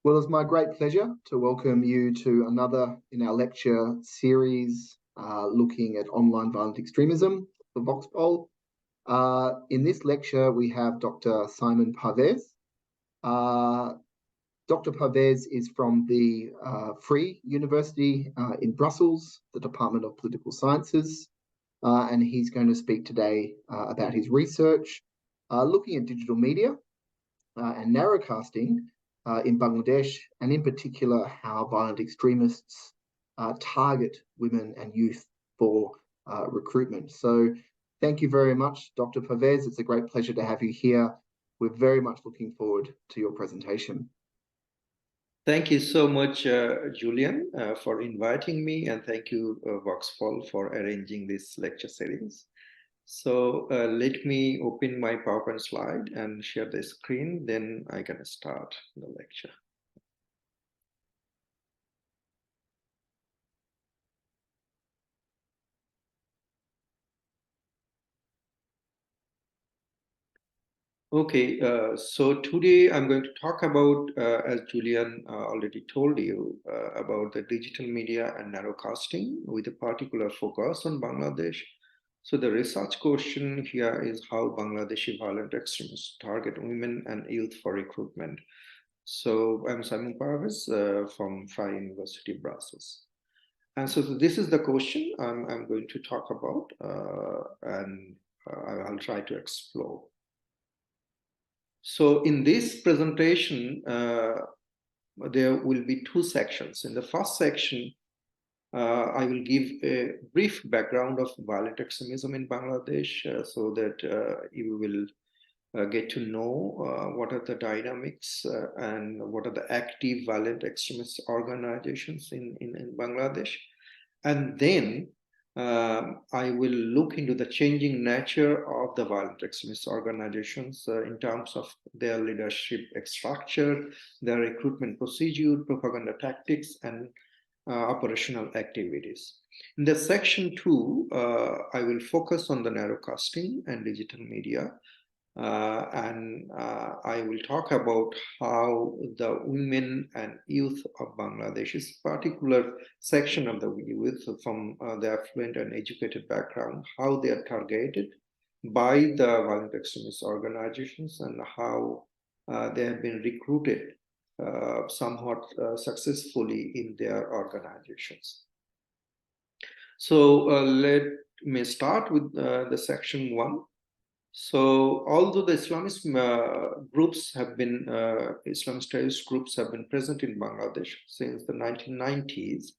Well, it's my great pleasure to welcome you to another in our lecture series looking at online violent extremism for VOX-Pol. In this lecture, we have Dr. Saimum Parvez. Dr. Parvez is from the Vrije University in Brussels, the Department of Political Sciences, and he's going to speak today about his research looking at digital media and narrowcasting in Bangladesh, and in particular how violent extremists target women and youth for recruitment. So thank you very much, Dr. Parvez. It's a great pleasure to have you here. We're very much looking forward to your presentation. Thank you so much, Julian, for inviting me, and thank you, VOX-Pol, for arranging this lecture series. So let me open my PowerPoint slide and share the screen, then I can start the lecture. Okay, so today I'm going to talk about, as Julian already told you, about the digital media and narrowcasting with a particular focus on Bangladesh. So the research question here is how Bangladeshi violent extremists target women and youth for recruitment. So I'm Saimum Parvez from Vrije Universiteit Brussel. And so this is the question I'm going to talk about, and I'll try to explore. So in this presentation, there will be two sections. In the first section, I will give a brief background of violent extremism in Bangladesh so that you will get to know what are the dynamics and what are the active violent extremist organizations in Bangladesh. And then I will look into the changing nature of the violent extremist organizations in terms of their leadership structure, their recruitment procedure, propaganda tactics, and operational activities. In the section 2, I will focus on the narrowcasting and digital media. And I will talk about how the women and youth of Bangladesh, is particular section of the youth from the affluent and educated background, how they are targeted by the violent extremist organizations and how they have been recruited somewhat successfully in their organizations. So let me start with the section 1. So, although the Islamist groups have been, Islamist terrorist groups have been present in Bangladesh since the 1990s,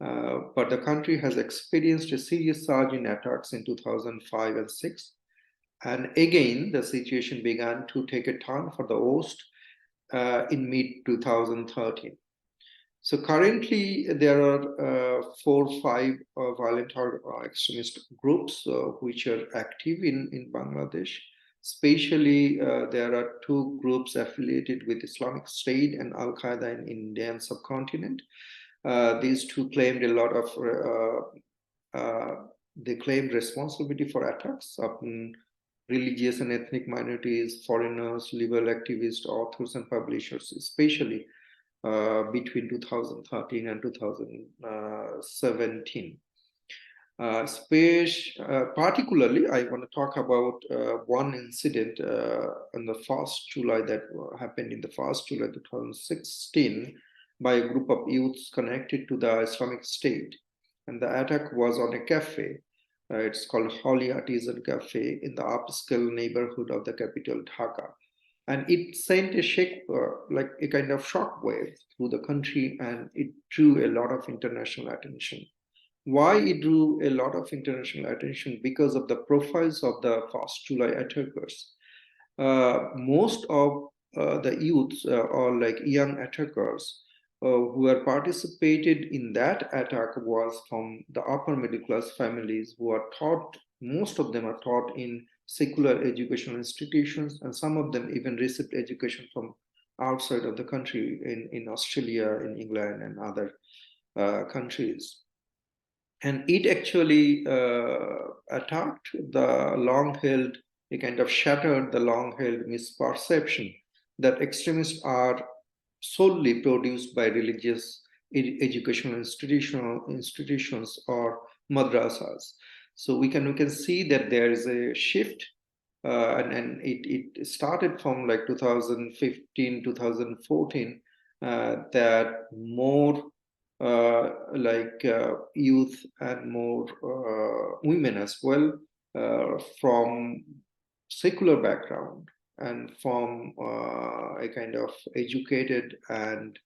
but the country has experienced a serious surge in attacks in 2005 and 6. And again, the situation began to take a turn for the worst in mid-2013. So currently, there are 4 or 5 violent extremist groups which are active in Bangladesh. Especially, there are 2 groups affiliated with Islamic State and Al-Qaeda in Indian subcontinent. These 2 claimed a lot of, they claimed responsibility for attacks upon religious and ethnic minorities, foreigners, liberal activists, authors, and publishers, especially between 2013 and 2017. Particularly, I want to talk about one incident on the 1st July that happened in the 1st July 2016 by a group of youths connected to the Islamic State. And the attack was on a cafe. It's called Holy Artisan Cafe in the upscale neighborhood of the capital, Dhaka. And it sent like a kind of shockwave through the country, and it drew a lot of international attention. Why it drew a lot of international attention? Because of the profiles of the 1st July attackers. Most of the youths or like young attackers who are participated in that attack was from the upper middle class families who are taught, most of them are taught in secular educational institutions, and some of them even received education from outside of the country in Australia, in England, and other countries. And it actually attacked the long-held, it kind of shattered the long-held misperception that extremists are solely produced by religious educational institutions or madrasas. So we can see that there is a shift, and it started from like 2015, 2014, that more youth and more women as well from secular background and from a kind of educated and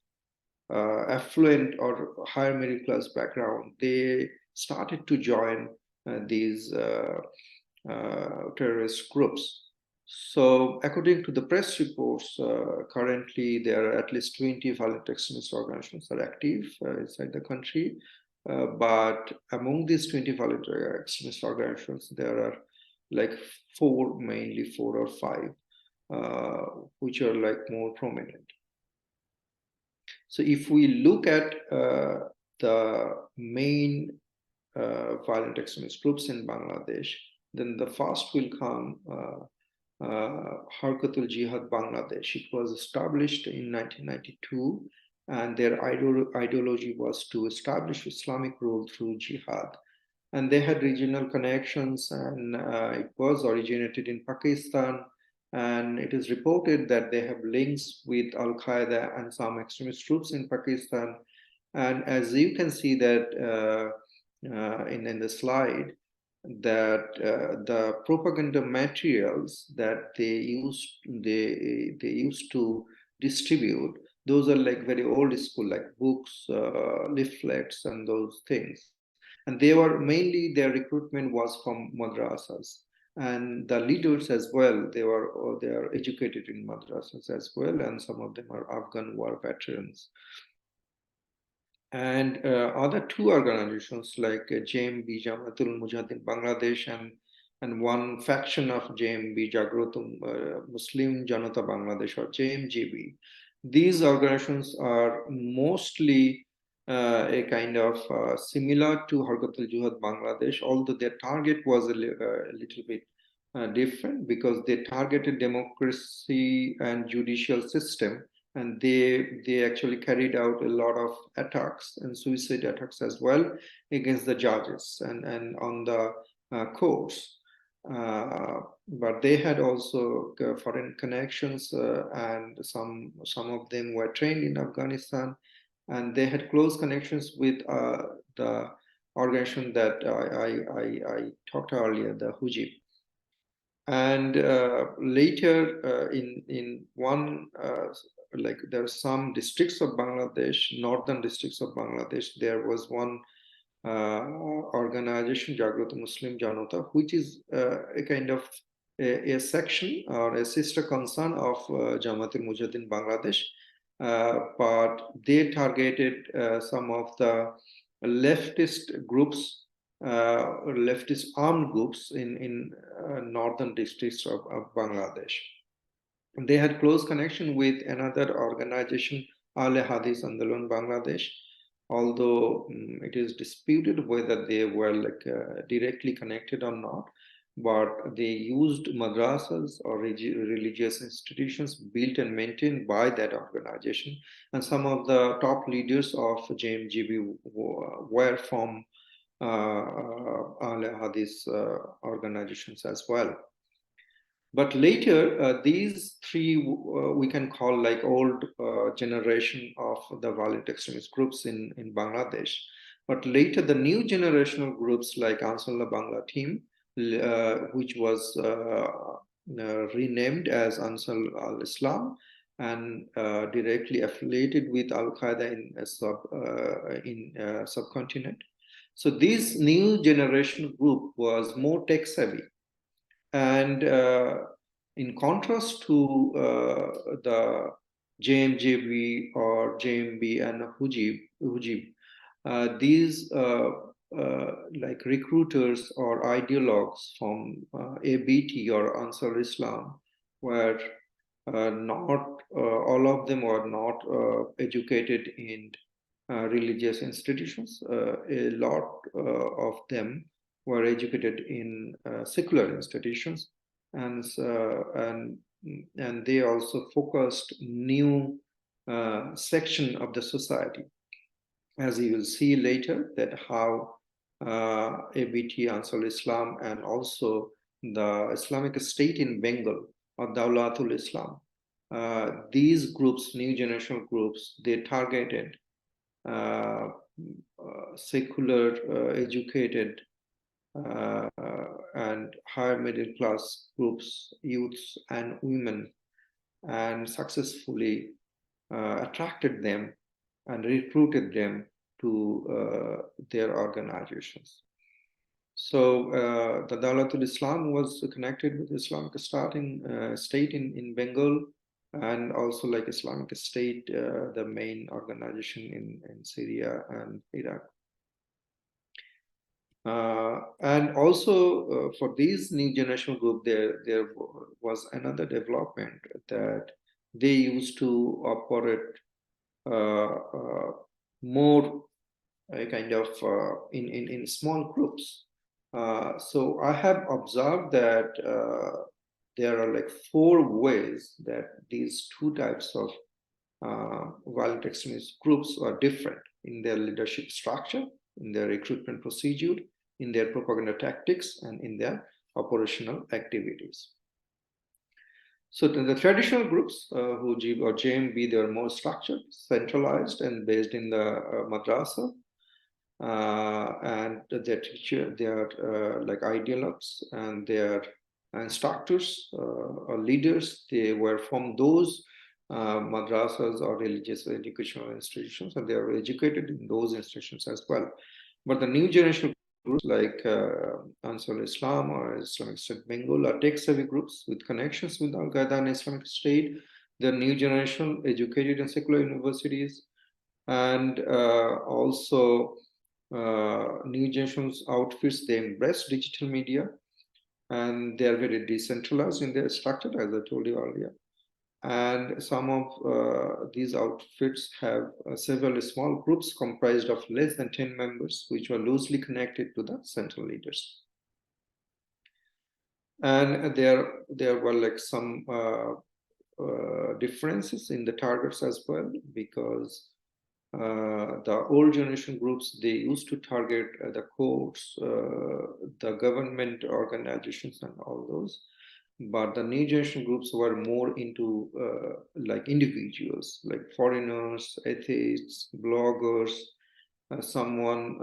affluent or higher middle class background, they started to join these terrorist groups. So according to the press reports, currently there are at least 20 violent extremist organizations that are active inside the country. But among these 20 violent extremist organizations, there are like mainly four or five, which are like more prominent. So if we look at the main violent extremist groups in Bangladesh, then the first will come Harkatul Jihad Bangladesh. It was established in 1992, and their ideology was to establish Islamic rule through jihad. And they had regional connections, and it was originated in Pakistan. And it is reported that they have links with Al-Qaeda and some extremist groups in Pakistan. And as you can see that in the slide, that the propaganda materials that they used to distribute, those are like very old school, like books, leaflets, and those things. And they were mainly, their recruitment was from madrasas, and the leaders as well, they are educated in madrasas as well, and some of them are Afghan war veterans. And other two organizations like JMB, Jamatul Mujahideen Bangladesh, and one faction of JMB, Jagrotum Muslim Janata Bangladesh, or JMJB. These organizations are mostly a kind of similar to Harkatul Jihad Bangladesh, although their target was a little bit different, because they targeted democracy and judicial system, and they actually carried out a lot of attacks and suicide attacks as well against the judges and on the courts. But they had also foreign connections, and some of them were trained in Afghanistan, and they had close connections with the organization that I talked earlier, the Hujib. And later in one, like there are some districts of Bangladesh, northern districts of Bangladesh, there was one organization, Jagrata Muslim Janata, which is a kind of a section or a sister concern of Jamaat-e Mujahideen Bangladesh, but they targeted some of the leftist groups, leftist armed groups in northern districts of Bangladesh. And they had close connection with another organization, Ahle Hadith Andolon Bangladesh, although it is disputed whether they were like directly connected or not. But they used madrasas or religious institutions built and maintained by that organization. And some of the top leaders of JMGB were from Ahle Hadith organizations as well. But later, these three we can call like old generation of the violent extremist groups in Bangladesh. But later, the new generational groups like Ansarullah Bangla Team, which was renamed as Ansar al-Islam and directly affiliated with Al-Qaeda in subcontinent. So this new generation group was more tech savvy. And in contrast to the JMJB or JMB and Hujib, these like recruiters or ideologues from ABT or Ansar Islam were not, all of them were not educated in religious institutions. A lot of them were educated in secular institutions, and they also focused new section of the society. As you will see later, that how ABT, Ansar Islam, and also the Islamic State in Bengal, or Dawlatul Islam, these groups, new generational groups, they targeted secular, educated, and higher middle class groups, youths and women, and successfully attracted them and recruited them to their organizations. So the Dawlatul Islam was connected with Islamic State in Bengal, and also like Islamic State, the main organization in Syria and Iraq. And also for these new generation group, there was another development that they used to operate more kind of in small groups. So I have observed that there are like 4 ways that these 2 types of violent extremist groups are different in their leadership structure, in their recruitment procedure, in their propaganda tactics, and in their operational activities. So the traditional groups who or JMB, they are more structured, centralized, and based in the madrasa. And their teacher, they are like ideologues, and their instructors or leaders, they were from those madrasas or religious educational institutions, and they are educated in those institutions as well. But the new generation groups like Ansar Islam or Islamic State Bengal are tech-savvy groups with connections with Al-Qaeda and Islamic State. They're new generation, educated in secular universities, and also new generation's outfits, they embrace digital media, and they are very decentralized in their structure, as I told you earlier. And some of these outfits have several small groups comprised of less than 10 members, which were loosely connected to the central leaders. And there were like some differences in the targets as well, because the old generation groups, they used to target the courts, the government organizations, and all those. But the new generation groups were more into like individuals, like foreigners, atheists, bloggers, someone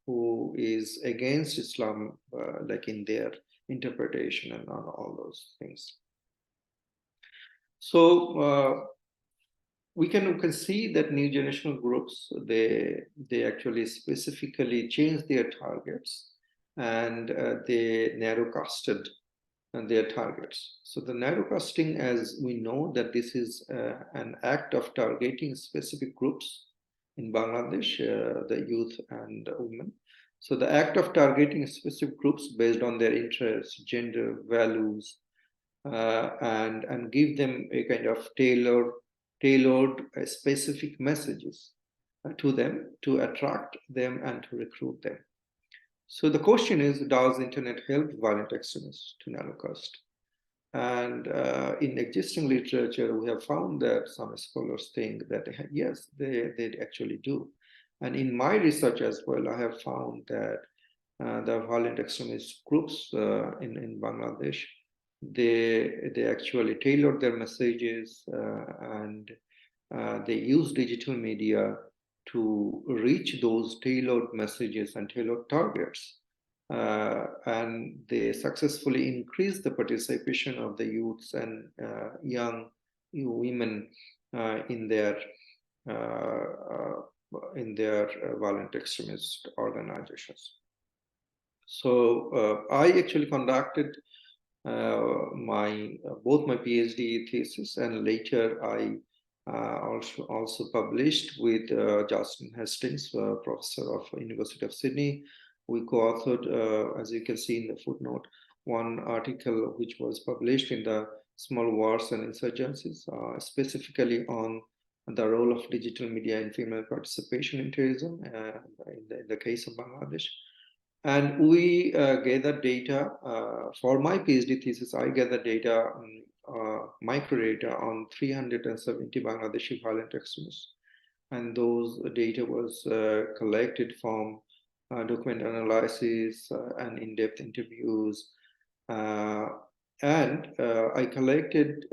who is against Islam, like in their interpretation and all those things. So we can see that new generational groups, they actually specifically changed their targets, and they narrowcasted their targets. So the narrowcasting, as we know, that this is an act of targeting specific groups in Bangladesh, the youth and women. So the act of targeting specific groups based on their interests, gender, values, and give them a kind of tailored specific messages to them, to attract them and to recruit them. So the question is, does internet help violent extremists to narrowcast? And in existing literature, we have found that some scholars think that yes, they actually do. And in my research as well, I have found that the violent extremist groups in Bangladesh, they actually tailor their messages, and they use digital media to reach those tailored messages and tailored targets. And they successfully increase the participation of the youths and young women in their violent extremist organizations. So I actually conducted both my PhD thesis, and later I also published with Justin Hastings, professor of University of Sydney. We co-authored, as you can see in the footnote, one article which was published in the Small Wars and Insurgencies, specifically on the role of digital media in female participation in terrorism in the case of Bangladesh. And we gathered data for my PhD thesis. I gathered data microdata on 370 Bangladeshi violent extremists. And those data was collected from document analysis and in-depth interviews. And I collected,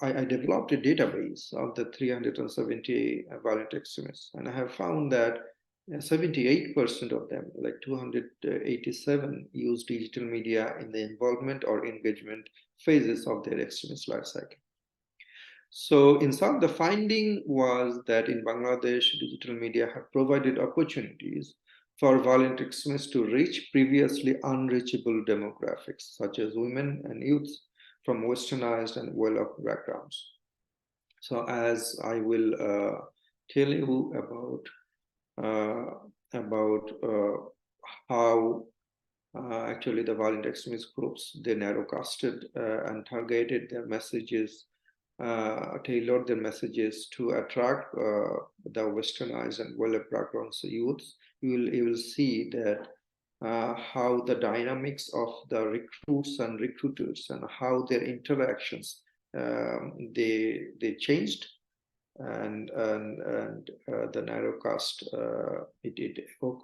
I developed a database of the 370 violent extremists. And I have found that 78% of them, like 287, use digital media in the involvement or engagement phases of their extremist life cycle. So in sum, the finding was that in Bangladesh, digital media have provided opportunities for violent extremists to reach previously unreachable demographics, such as women and youths from westernized and well-off backgrounds. So as I will tell you about how actually the violent extremist groups, they narrowcasted and targeted their messages, tailored their messages to attract the westernized and well-off backgrounds youths. You will see that how the dynamics of the recruits and recruiters and how their interactions they changed, and the narrowcast it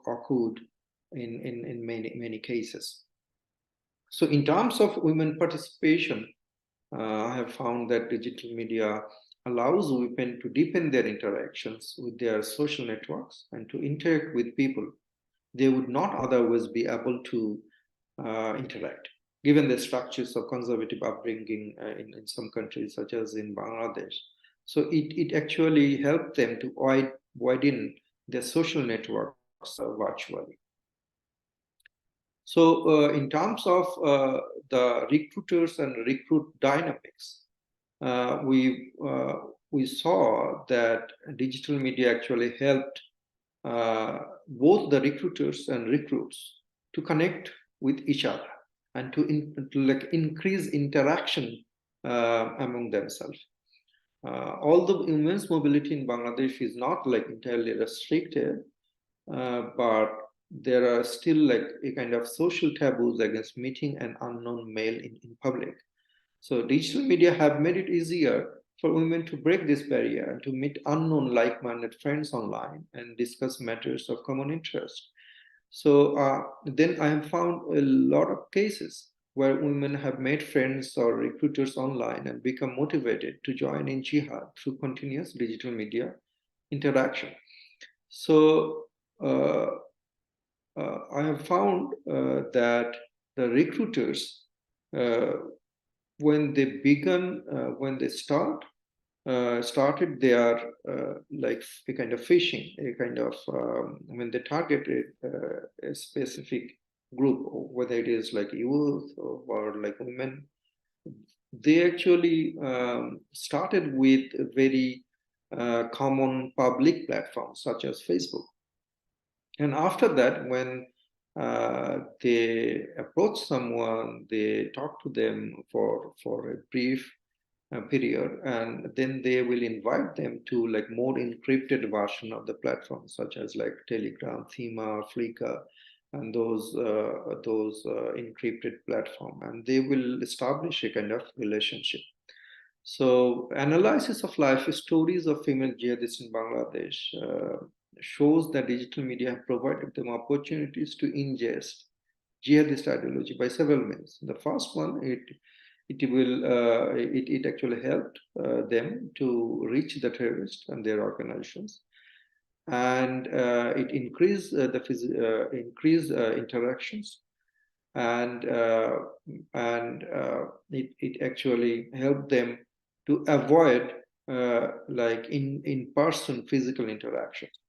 occurred in many cases. So in terms of women participation, I have found that digital media allows women to deepen their interactions with their social networks and to interact with people they would not otherwise be able to interact, given the structures of conservative upbringing in some countries, such as in Bangladesh. So it actually helped them to widen their social networks virtually. So in terms of the recruiters and recruit dynamics, we saw that digital media actually helped both the recruiters and recruits to connect with each other and to increase interaction among themselves. Although women's mobility in Bangladesh is not entirely restricted, but there are still a kind of social taboos against meeting an unknown male in public. So digital media have made it easier for women to break this barrier and to meet unknown like-minded friends online and discuss matters of common interest. So then I have found a lot of cases where women have made friends or recruiters online and become motivated to join in jihad through continuous digital media interaction. So I have found that the recruiters, when they started their a kind of phishing, a kind of when they targeted a specific group, whether it is like youth or like women, they actually started with very common public platforms such as Facebook. And after that, when they approach someone, they talk to them for a brief period, and then they will invite them to more encrypted version of the platform, such as Telegram, Thema, Flickr, and those encrypted platform, and they will establish a kind of relationship. So analysis of life stories of female jihadists in Bangladesh shows that digital media have provided them opportunities to ingest jihadist ideology by several means. The first one, it actually helped them to reach the terrorists and their organizations, and it increased interactions, and it actually helped them to avoid in-person physical interactions.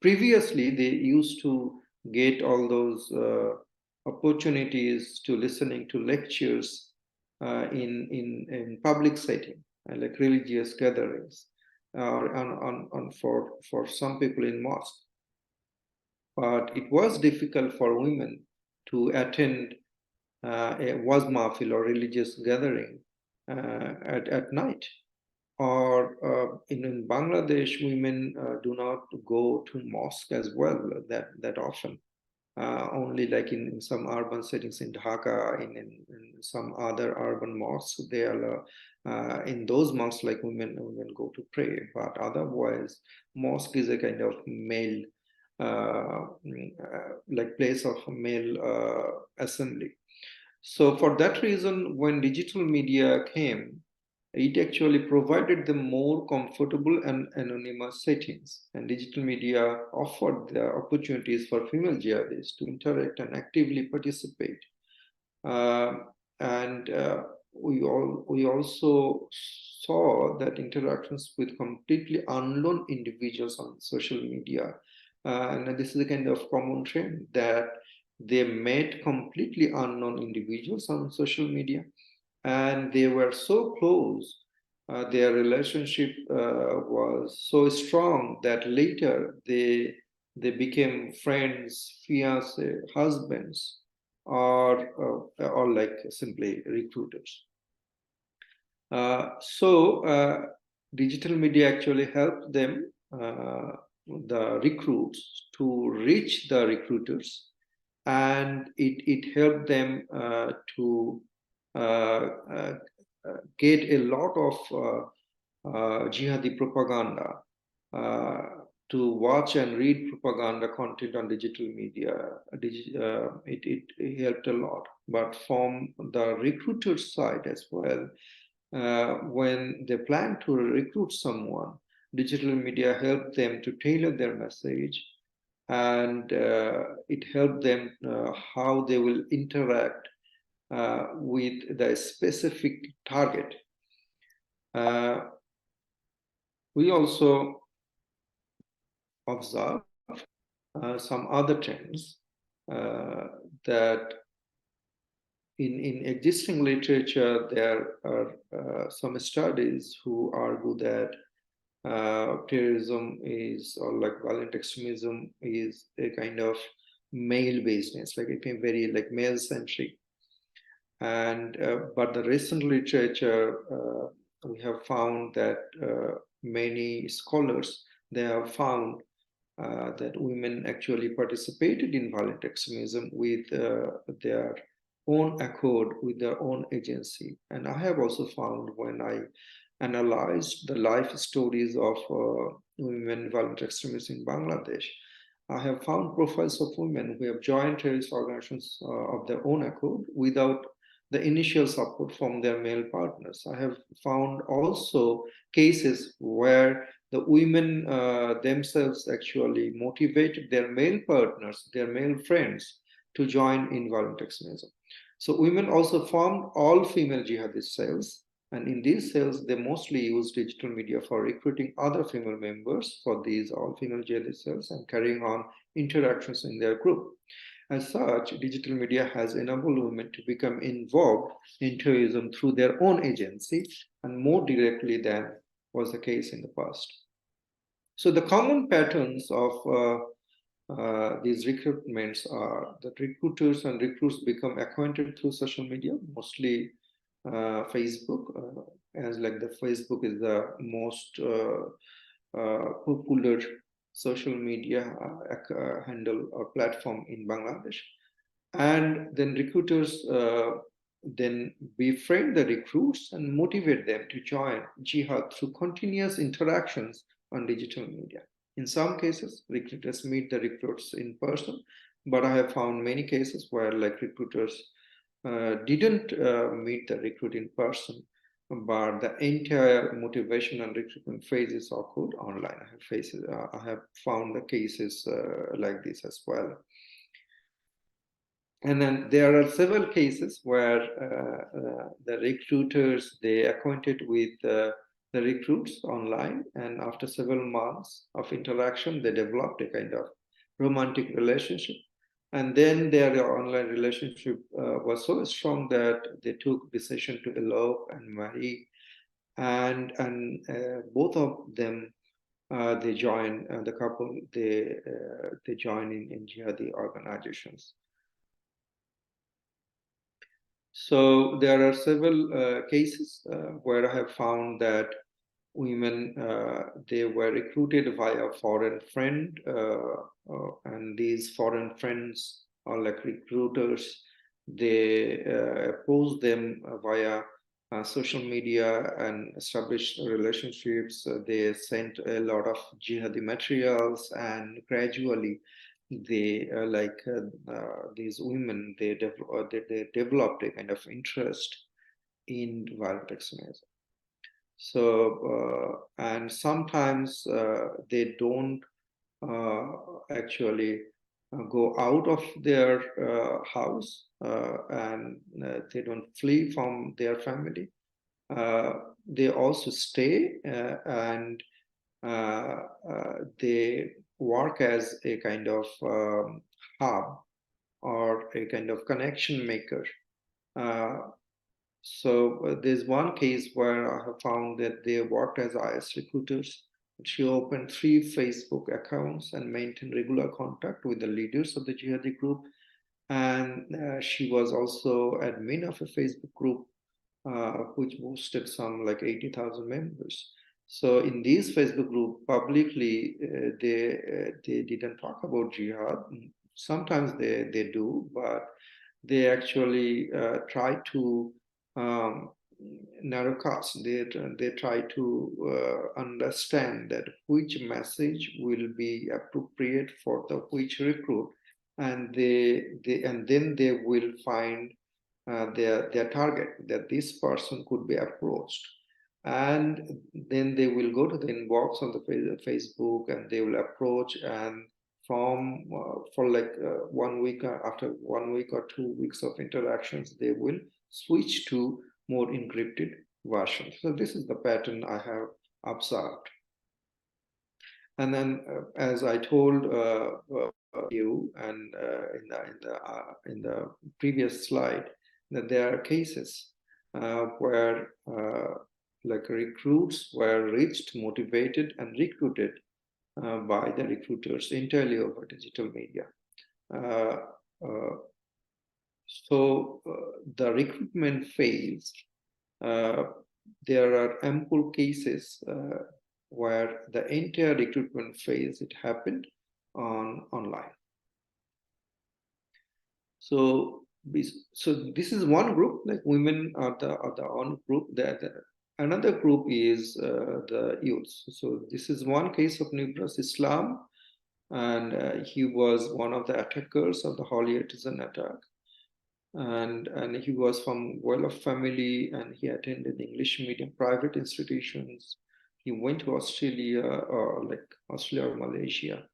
Previously, they used to get all those opportunities to listening to lectures in public setting, like religious gatherings, for some people in mosque. But it was difficult for women to attend a waz mahfil or religious gathering at night. Or in Bangladesh, women do not go to mosque as well that often. only like in some urban settings in Dhaka, in some other urban mosques, they are in those mosques like women go to pray, but otherwise mosque is a kind of male like place of male assembly. So for that reason, when digital media came, it actually provided them more comfortable and anonymous settings. And digital media offered the opportunities for female jihadists to interact and actively participate. We also saw that interactions with completely unknown individuals on social media, and this is a kind of common trend, that they met completely unknown individuals on social media, and they were so close. Their relationship was so strong that later they became friends, fiancé, husbands, or like simply recruiters. So digital media actually helped them, the recruits, to reach the recruiters, and it helped them to get a lot of jihadi propaganda, to watch and read propaganda content on digital media. It helped a lot. But from the recruiter side as well, when they plan to recruit someone, digital media helped them to tailor their message, and it helped them how they will interact with the specific target. We also observe some other trends that in existing literature, there are some studies who argue that terrorism is, or like violent extremism is, a kind of male business, like it can very like male centric. And but the recent literature, we have found that many scholars, they have found that women actually participated in violent extremism with their own accord, with their own agency. And I have also found, when I analyzed the life stories of women violent extremists in Bangladesh, I have found profiles of women who have joined terrorist organizations of their own accord without the initial support from their male partners. I have found also cases where the women themselves actually motivated their male partners, their male friends, to join in violent extremism. So women also formed all-female jihadist cells, and in these cells, they mostly use digital media for recruiting other female members for these all-female jihadist cells and carrying on interactions in their group. As such, digital media has enabled women to become involved in terrorism through their own agency and more directly than was the case in the past. So the common patterns of these recruitments are that recruiters and recruits become acquainted through social media, mostly Facebook, as like the Facebook is the most popular social media handle or platform in Bangladesh. And then recruiters then befriend the recruits and motivate them to join jihad through continuous interactions on digital media. In some cases, recruiters meet the recruits in person, but I have found many cases where like recruiters didn't meet the recruit in person, but the entire motivation and recruitment phase is occurred online. I have found the cases like this as well. And then there are several cases where the recruiters, they acquainted with the recruits online, and after several months of interaction, they developed a kind of romantic relationship. And then their online relationship was so strong that they took decision to elope and marry, and both of them they join the couple. They join in jihadi organizations. So there are several cases where I have found that women, they were recruited via a foreign friend, and these foreign friends or like recruiters. They approach them via social media and establish relationships. They send a lot of jihadi materials, and gradually they these women, they developed a kind of interest in violent extremism. So and sometimes they don't actually go out of their house, and they don't flee from their family. They also stay and they work as a kind of hub or a kind of connection maker. So there's one case where I have found that they worked as IS recruiters. She opened 3 Facebook accounts and maintained regular contact with the leaders of the jihadi group. And she was also admin of a Facebook group, which boosted some like 80,000 members. So in this Facebook group, publicly, they didn't talk about jihad. Sometimes they do, but they actually try to narrowcast. They try to understand that which message will be appropriate for the which recruit, and then they will find their target, that this person could be approached, and then they will go to the inbox on the Facebook, and they will approach, and from for like 1 week, after 1 week or 2 weeks of interactions, they will switch to more encrypted versions. So this is the pattern I have observed. And then, as I told you, and in the previous slide, that there are cases where like recruits were reached, motivated, and recruited by the recruiters entirely over digital media. So the recruitment phase, there are ample cases where the entire recruitment phase, it happened online. So this is one group, like women are the one group. Another group is the youths. So this is one case of Nibras Islam, and he was one of the attackers of the Holy Artisan attack. And he was from well-off family, and he attended English medium private institutions. He went to Australia, or like Australia or Malaysia,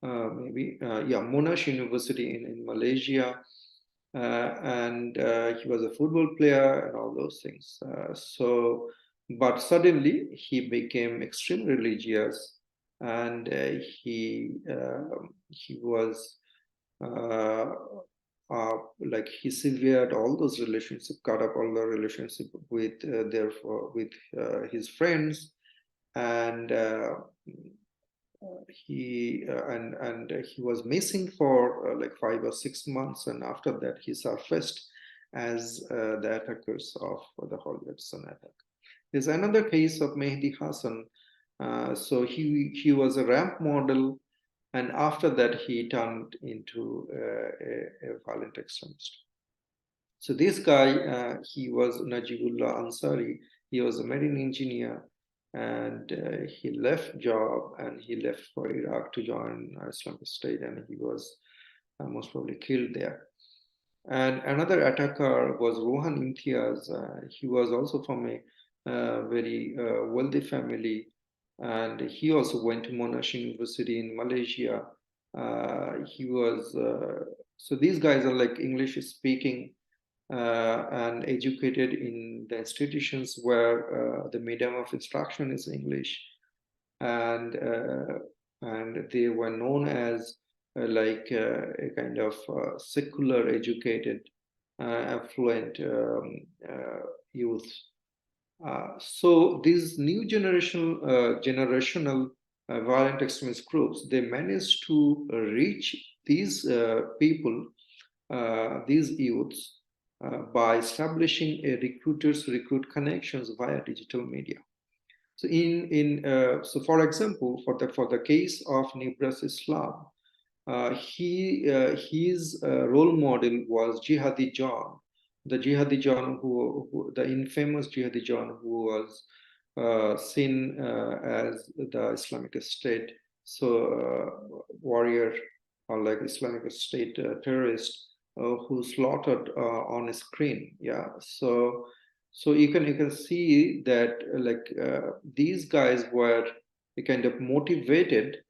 Monash University in Malaysia, and he was a football player and all those things. But suddenly he became extremely religious, and he was like he severed all those relationships, cut up all the relationship with his friends, and he was missing for like 5 or 6 months, and after that he surfaced as the attackers of the Holy Artisan attack. There's another case of Mehdi Hassan. So he was a ramp model, and after that he turned into a violent extremist. So this guy, he was Najibullah Ansari. He was a marine engineer, and he left job and he left for Iraq to join Islamic State, and he was most probably killed there. And another attacker was Rohan Imtiaz. He was also from a very wealthy family, and he also went to Monash University in Malaysia. He was so these guys are like English speaking and educated in the institutions where the medium of instruction is English, and they were known as like a kind of secular educated affluent youth. So these new generational violent extremist groups, they managed to reach these people, these youths, by establishing a recruit connections via digital media. So so for example, for the case of Nibras Islam, his role model was Jihadi John, the Jihadi John the infamous Jihadi John who was seen as the Islamic State warrior, or like Islamic State terrorist who slaughtered on a screen. Yeah, so you can see that these guys were kind of motivated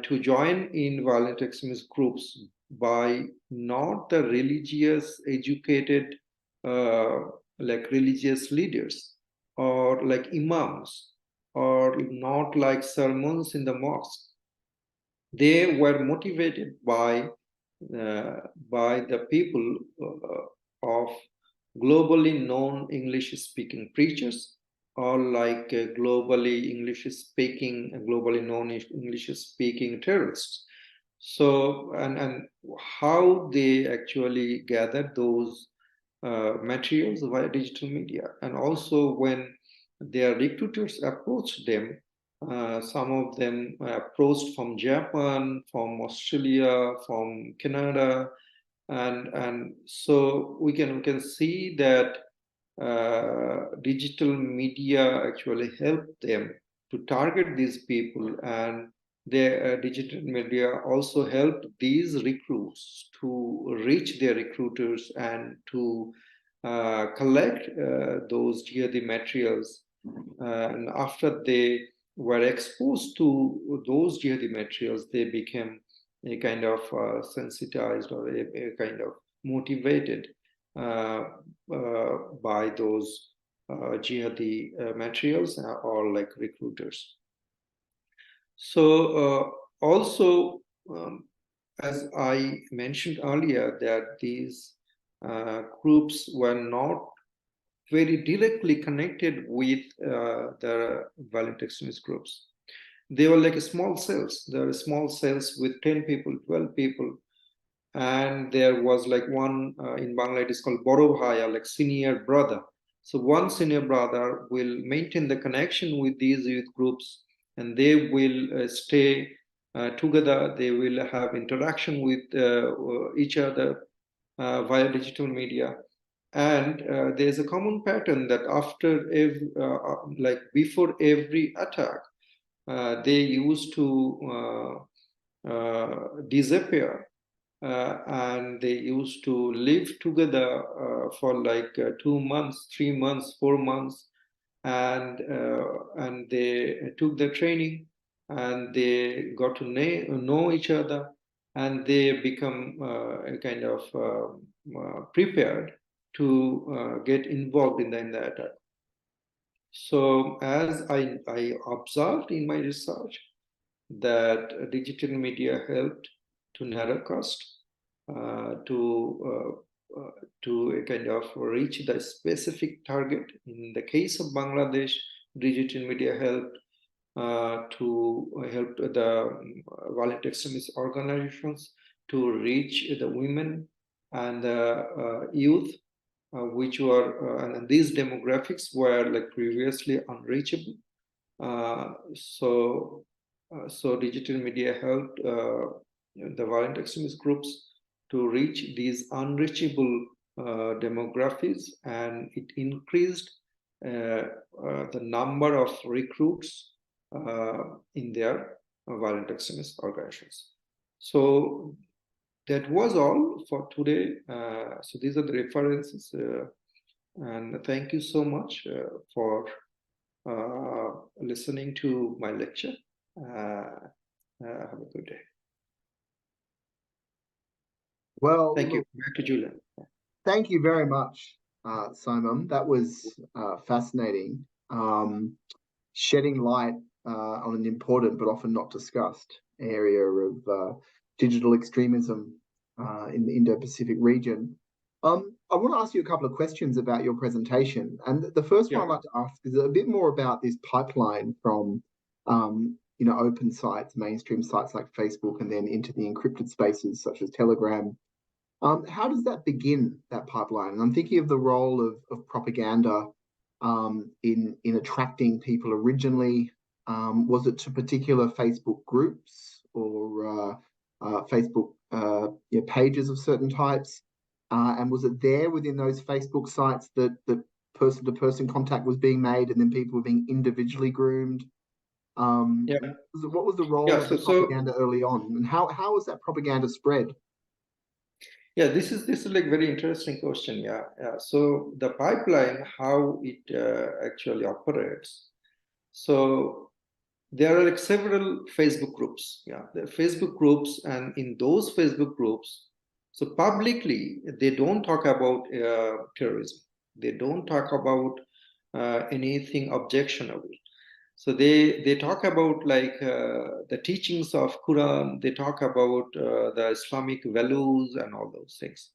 to join in violent extremist groups by not the religious educated religious leaders or like imams, or not like sermons in the mosque. They were motivated by the people of globally known English-speaking preachers, or like globally known English-speaking terrorists. So, and how they actually gathered those materials via digital media, and also when their recruiters approached them, some of them approached from Japan, from Australia, from Canada, and so we can see that digital media actually helped them to target these people, and the digital media also helped these recruits to reach their recruiters and to collect those jihadi materials. And after they were exposed to those jihadi materials, they became a kind of sensitized, or a kind of motivated by those jihadi materials, or like recruiters. So also, as I mentioned earlier, that these groups were not very directly connected with the violent extremist groups. They were like small cells. There are small cells with 10 people, 12 people. And there was like one in Bangladesh called Boro Bhai, like senior brother. So one senior brother will maintain the connection with these youth groups, and they will stay together. They will have interaction with each other via digital media. And there's a common pattern that after before every attack, they used to disappear, and they used to live together for like 2 months, 3 months, 4 months, and they took the training, and they got to know each other, and they become kind of prepared to get involved in the attack. So as I observed in my research, that digital media helped to narrowcast, to kind of reach the specific target. In the case of Bangladesh, digital media helped to help the violent extremist organizations to reach the women and the youth, which were and these demographics were like previously unreachable. So digital media helped the violent extremist groups to reach these unreachable demographics, and it increased the number of recruits in their violent extremist organizations. So that was all for today. So these are the references, and thank you so much for listening to my lecture. Have a good day. Well, thank you. Back to Julian. Thank you very much, Saimum. That was fascinating. Shedding light on an important but often not discussed area of digital extremism in the Indo-Pacific region. I want to ask you a couple of questions about your presentation. And the first one I'd like to ask is a bit more about this pipeline from open sites, mainstream sites like Facebook, and then into the encrypted spaces such as Telegram. How does that begin, that pipeline? And I'm thinking of the role of propaganda in attracting people originally. Was it to particular Facebook groups, or Facebook pages of certain types? And was it there within those Facebook sites that person-to-person contact was being made, and then people were being individually groomed? What was the role of the propaganda early on, and how was that propaganda spread? Yeah, this is like very interesting question. Yeah. So the pipeline, how it actually operates. So there are like several Facebook groups. Yeah, the Facebook groups, and in those Facebook groups, so publicly they don't talk about terrorism. They don't talk about anything objectionable. So they talk about like the teachings of Quran. They talk about the Islamic values and all those things.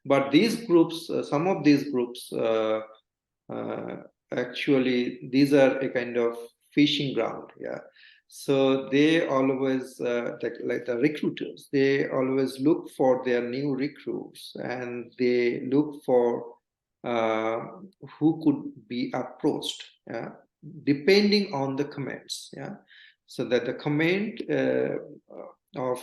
But these groups, some of these groups, actually, these are a kind of fishing ground. Yeah. So they always, like the recruiters, they always look for their new recruits, and they look for who could be approached. Yeah, depending on the comments. Yeah, so that the comment of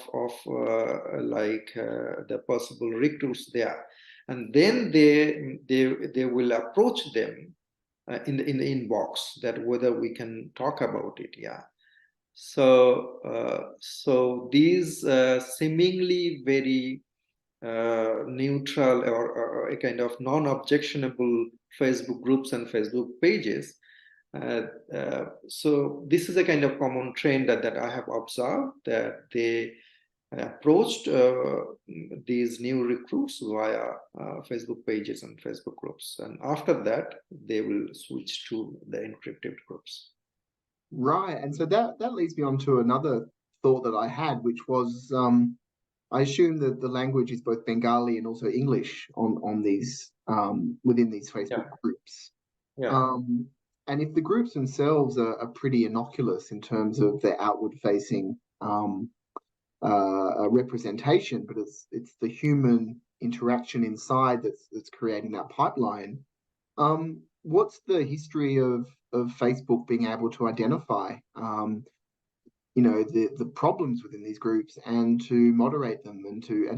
the possible recruits there, and then they will approach them in the inbox, that whether we can talk about it. Yeah. So these seemingly very neutral or a kind of non-objectionable Facebook groups and Facebook pages. So this is a kind of common trend that I have observed, that they approached these new recruits via Facebook pages and Facebook groups, and after that they will switch to the encrypted groups. Right, and so that leads me on to another thought that I had, which was I assume that the language is both Bengali and also English on these within these Facebook groups. And if the groups themselves are pretty innocuous in terms of their outward-facing representation, but it's the human interaction inside that's creating that pipeline. What's the history of Facebook being able to identify the problems within these groups and to moderate them and to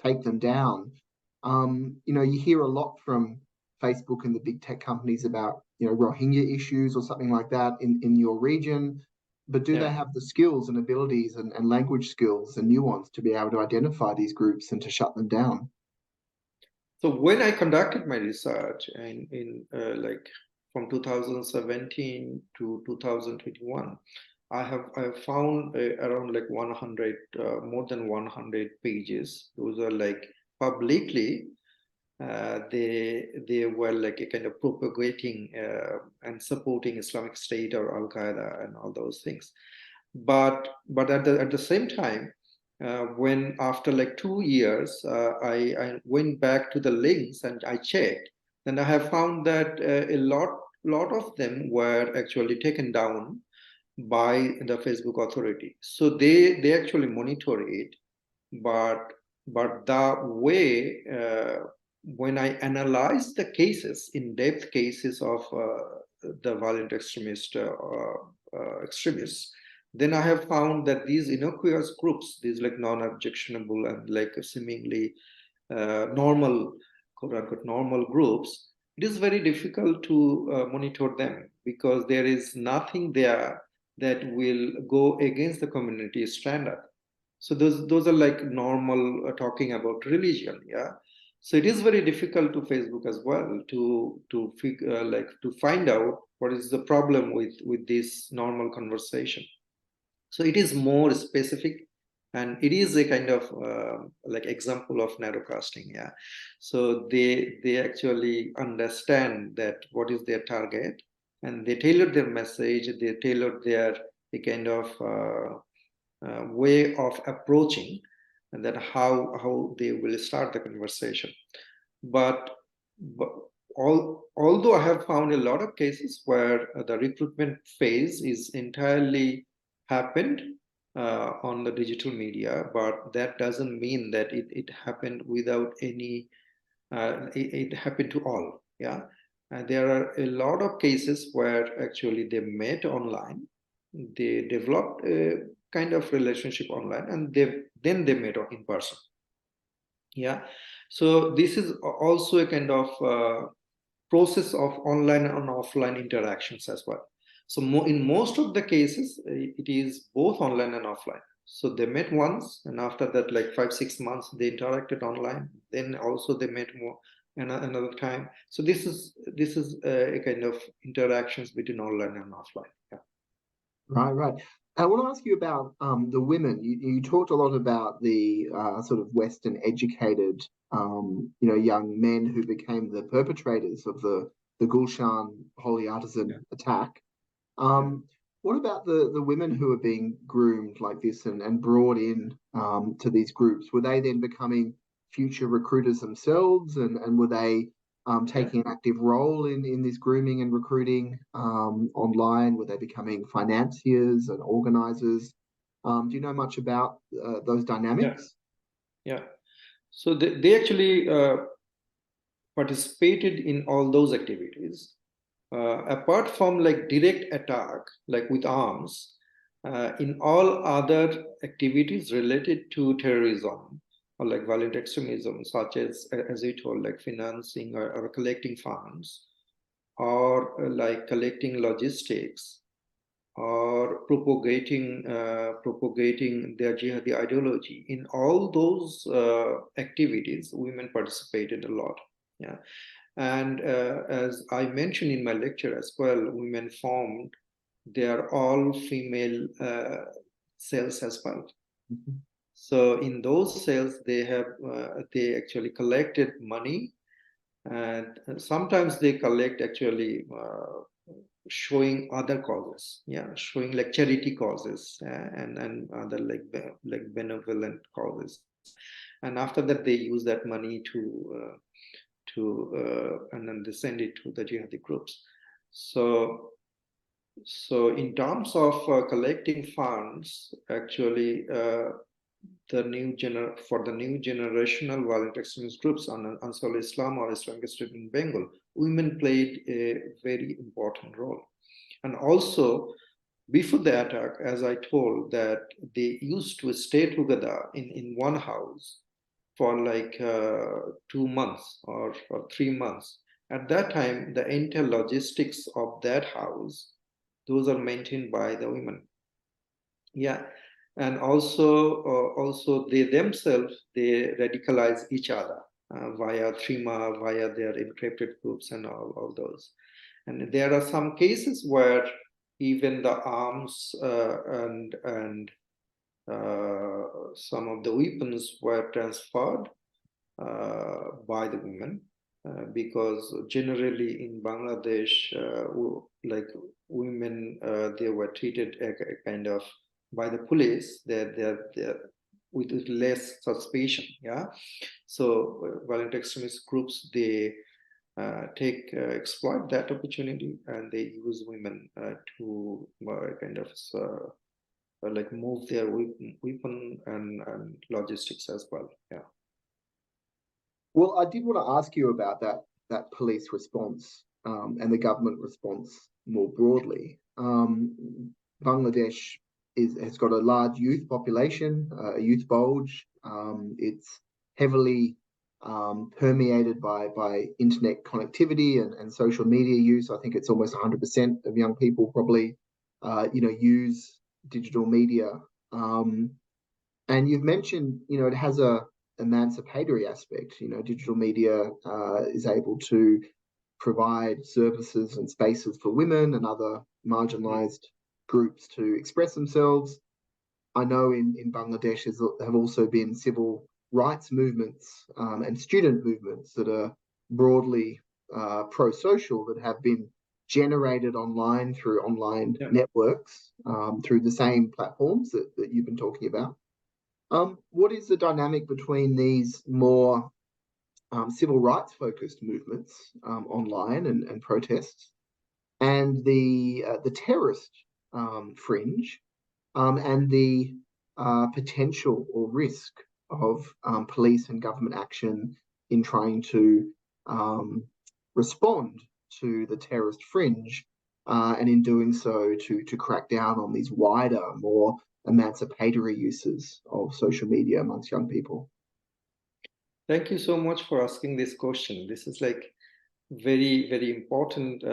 take them down? You hear a lot from Facebook and the big tech companies about Rohingya issues or something like that in your region, but do they have the skills and abilities and language skills and nuance to be able to identify these groups and to shut them down? So when I conducted my research in like from 2017 to 2021, I have found around like 100, more than 100 pages. Those are like publicly, they were like a kind of propagating and supporting Islamic State or Al Qaeda and all those things. But at the same time, when after like 2 years, I went back to the links and I checked, then I have found that a lot of them were actually taken down by the Facebook authority. So they actually monitor it, but the way when I analyze the cases, in-depth cases of the violent extremists, then I have found that these innocuous groups, these like non-objectionable and like seemingly normal, quote-unquote, normal groups, it is very difficult to monitor them, because there is nothing there that will go against the community standard. So those are like normal talking about religion. Yeah. So it is very difficult to Facebook as well to figure to find out what is the problem with this normal conversation. So it is more specific, and it is a kind of like example of narrowcasting. Yeah. So they actually understand that what is their target, and they tailor their message, they tailor their a kind of way of approaching, and then how they will start the conversation. But although I have found a lot of cases where the recruitment phase is entirely happened on the digital media, but that doesn't mean that it happened without any, it happened to all. Yeah. And there are a lot of cases where actually they met online, they developed kind of relationship online, and then they met in person. Yeah, so this is also a kind of process of online and offline interactions as well. So in most of the cases, it is both online and offline. So they met once, and after that, like 5-6 months, they interacted online. Then also they met more another time. So this is a kind of interactions between online and offline. Yeah. Right. I want to ask you about the women. You talked a lot about the sort of Western educated, young men who became the perpetrators of the Gulshan holy artisan attack. What about the women who are being groomed like this and brought in to these groups? Were they then becoming future recruiters themselves, and were they taking an active role in this grooming and recruiting online? Were they becoming financiers and organizers? Do you know much about those dynamics? Yeah. So they actually participated in all those activities. Apart from like direct attack, like with arms, in all other activities related to terrorism or like violent extremism, such as you told, like financing or collecting funds, or like collecting logistics, or propagating their jihadi ideology. In all those activities, women participated a lot. Yeah. And as I mentioned in my lecture as well, women formed their all female cells as well. Mm-hmm. So in those cells, they actually collected money, and sometimes they collect actually showing other causes, showing like charity causes and other like benevolent causes, and after that they use that money to and then they send it to the jihadi groups. So in terms of collecting funds, actually, for the new generational violent extremist groups on Ansar Islam or Islamic State in Bengal, women played a very important role. And also, before the attack, as I told, that they used to stay together in one house for like 2 months or 3 months. At that time, the entire logistics of that house, those are maintained by the women. Yeah. And also they themselves, they radicalize each other via Threema, via their encrypted groups and all those. And there are some cases where even the arms and some of the weapons were transferred by the women, because generally in Bangladesh, like women, they were treated a kind of by the police, they're with less suspicion. Yeah. So violent extremist groups, they exploit that opportunity, and they use women to kind of like move their weapon and logistics as well. Yeah. Well, I did want to ask you about that police response and the government response more broadly. Bangladesh has got a large youth population, a youth bulge. It's heavily permeated by internet connectivity and social media use. I think it's almost 100% of young people probably, use digital media. And you've mentioned, it has a emancipatory aspect. Digital media is able to provide services and spaces for women and other marginalized groups to express themselves. I know in Bangladesh have also been civil rights movements and student movements that are broadly pro-social, that have been generated online through online networks, through the same platforms that you've been talking about. What is the dynamic between these more civil rights focused movements online and protests, and the terrorist fringe, and the potential or risk of police and government action in trying to respond to the terrorist fringe, and in doing so to crack down on these wider, more emancipatory uses of social media amongst young people? Thank you so much for asking this question. This is like very, very important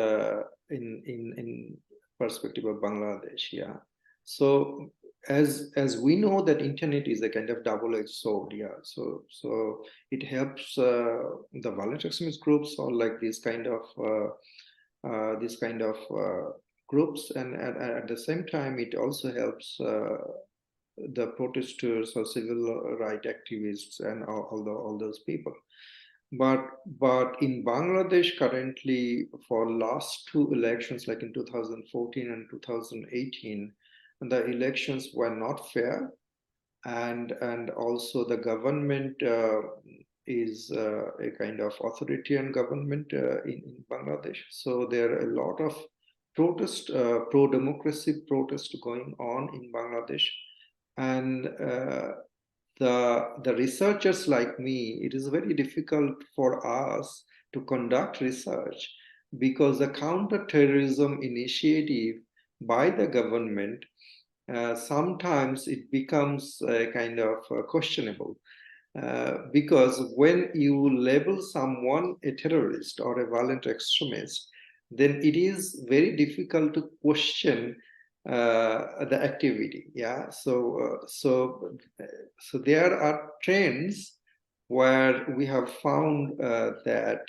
in perspective of Bangladesh. Yeah. So as we know that internet is a kind of double-edged sword. Yeah. So it helps the violent extremist groups or like this kind of groups, and at the same time it also helps the protesters or civil rights activists and all those people. But in Bangladesh currently, for last two elections, like in 2014 and 2018, the elections were not fair, and also the government is a kind of authoritarian government in Bangladesh. So there are a lot of protest, pro-democracy protest going on in Bangladesh. And the researchers like me, it is very difficult for us to conduct research because the counter-terrorism initiative by the government, sometimes it becomes kind of questionable. Because when you label someone a terrorist or a violent extremist, then it is very difficult to question the activity. Yeah. So there are trends where we have found that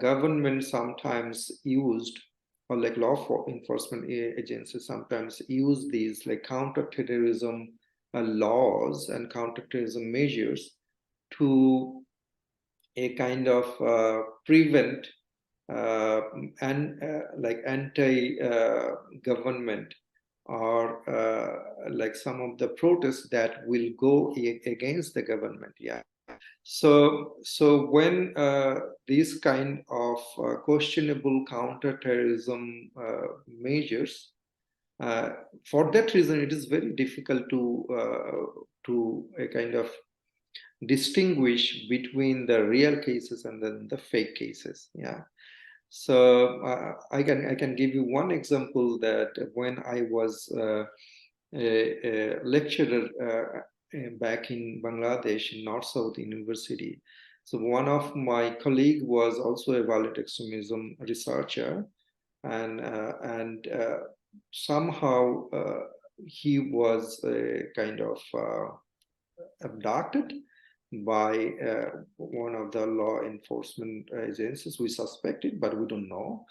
government sometimes used, or like law enforcement agencies sometimes use these like counter-terrorism laws and counter-terrorism measures to a kind of prevent and like anti-government or like some of the protests that will go against the government. Yeah. So when these kind of questionable counter-terrorism measures, for that reason, it is very difficult to a kind of distinguish between the real cases and then the fake cases. Yeah. So I can give you one example that when I was a lecturer back in Bangladesh in North-South University. So one of my colleague was also a violent extremism researcher, and somehow he was kind of abducted by one of the law enforcement agencies. We suspected, but we don't know.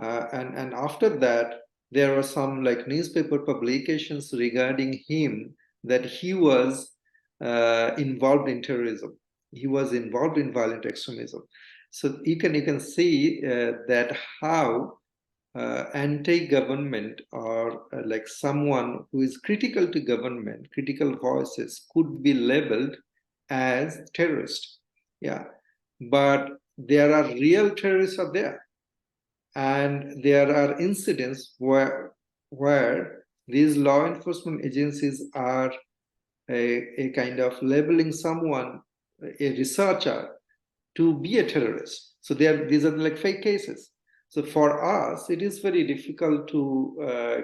And after that, there were some like newspaper publications regarding him that he was involved in terrorism. He was involved in violent extremism. So you can see that how anti-government or like someone who is critical to government, critical voices could be labeled as terrorist. Yeah, but there are real terrorists out there, and there are incidents where these law enforcement agencies are a kind of labeling someone, a researcher, to be a terrorist. So these are like fake cases. So for us, it is very difficult to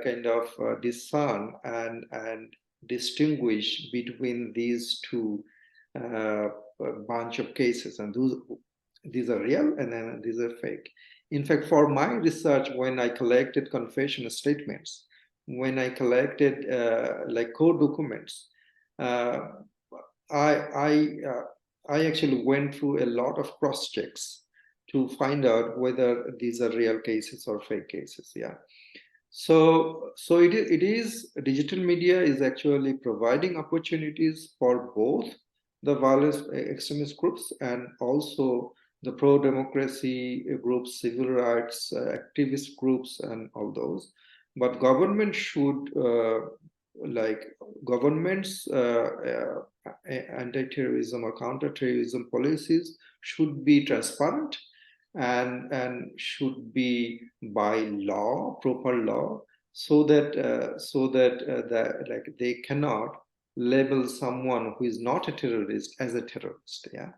kind of discern and distinguish between these two bunch of cases, and these are real and then these are fake. In fact, for my research, when I collected confession statements, when I collected like court documents, I actually went through a lot of cross checks to find out whether these are real cases or fake cases. Yeah. So it is digital media is actually providing opportunities for both the violent extremist groups and also the pro-democracy groups, civil rights activist groups, and all those. But government should like governments anti-terrorism or counter-terrorism policies should be transparent and should be by law, proper law, so that like they cannot label someone who is not a terrorist as a terrorist. Yeah.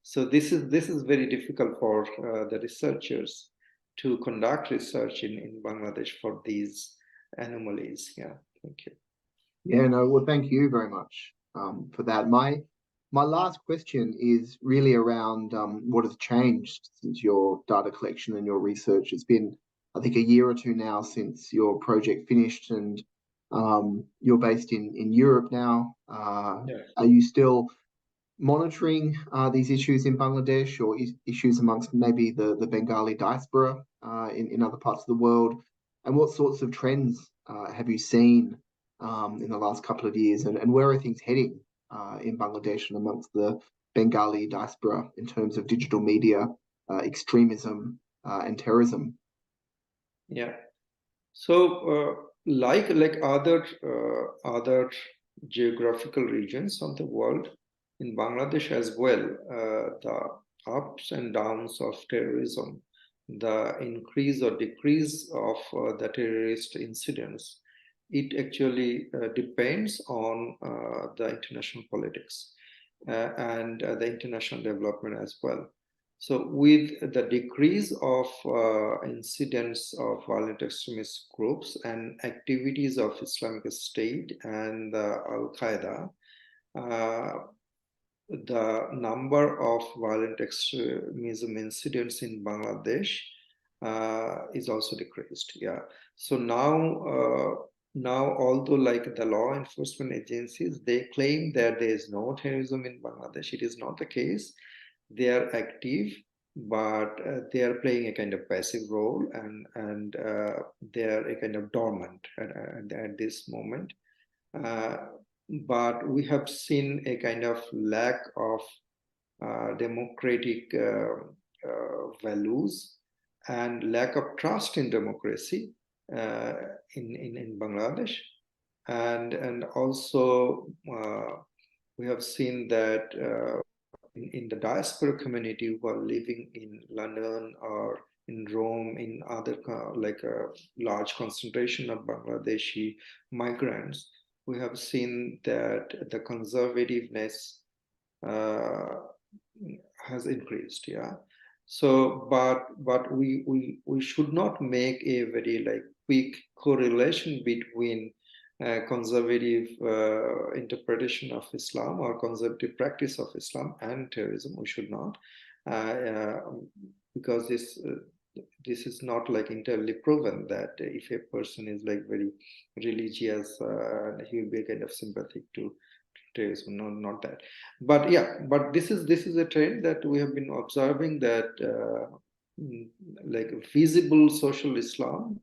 So this is very difficult for the researchers to conduct research in Bangladesh for these anomalies. Yeah. Thank you. Yeah, no, well, thank you very much for that. My last question is really around what has changed since your data collection and your research. It's been, I think, a year or two now since your project finished, and you're based in Europe now. Yeah. Are you still monitoring these issues in Bangladesh, or issues amongst maybe the Bengali diaspora in other parts of the world? And what sorts of trends have you seen in the last couple of years, and where are things heading in Bangladesh and amongst the Bengali diaspora in terms of digital media, extremism, and terrorism? Yeah. So, like other geographical regions of the world, in Bangladesh as well, the ups and downs of terrorism, the increase or decrease of the terrorist incidents, it actually depends on the international politics and the international development as well. So with the decrease of incidents of violent extremist groups and activities of Islamic State and Al-Qaeda, the number of violent extremism incidents in Bangladesh is also decreased. Yeah. So now although like the law enforcement agencies, they claim that there is no terrorism in Bangladesh, it is not the case. They are active, but they are playing a kind of passive role, and they are a kind of dormant at this moment. But we have seen a kind of lack of democratic values and lack of trust in democracy in Bangladesh, and also we have seen that in the diaspora community who are living in London or in Rome, in other like a large concentration of Bangladeshi migrants, we have seen that the conservativeness has increased. Yeah. So, but we should not make a very like quick correlation between conservative interpretation of Islam or conservative practice of Islam and terrorism. We should not, because this is not like entirely proven that if a person is like very religious, he will be kind of sympathetic to terrorism. No, not that. But yeah, but this is a trend that we have been observing, that like visible social Islam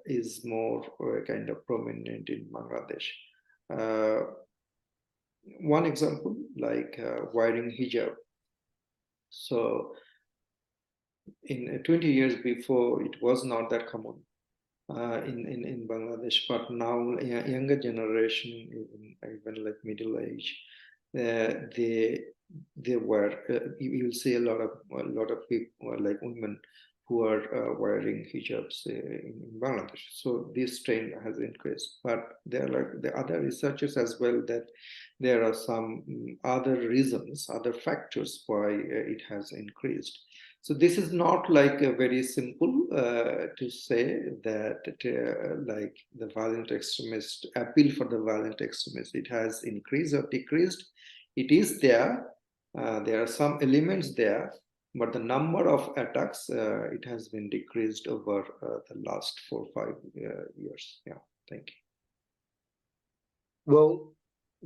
is more kind of prominent in Bangladesh. One example, like wearing hijab. So in 20 years before, it was not that common in Bangladesh, but now younger generation, even like middle age, they were you will see a lot of people like women who are wearing hijabs in Bangladesh. So this trend has increased, but there are like the other researchers as well that there are some other reasons, other factors why it has increased. So this is not like a very simple to say that like the violent extremist appeal for the violent extremist, it has increased or decreased. It is there. There are some elements there, but the number of attacks, it has been decreased over the last 4 or 5 years. Yeah, thank you. Well,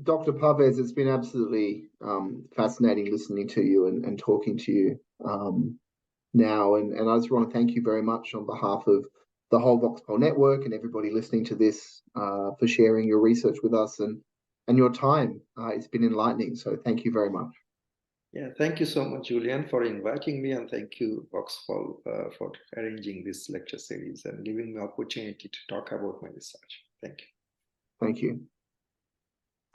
Dr. Parvez, it's been absolutely fascinating listening to you and talking to you now. And I just want to thank you very much on behalf of the whole VOX-Pol network and everybody listening to this for sharing your research with us and your time. It's been enlightening. So thank you very much. Yeah, thank you so much, Julian, for inviting me, and thank you, VOX-Pol, for arranging this lecture series and giving me opportunity to talk about my research. Thank you. Thank you.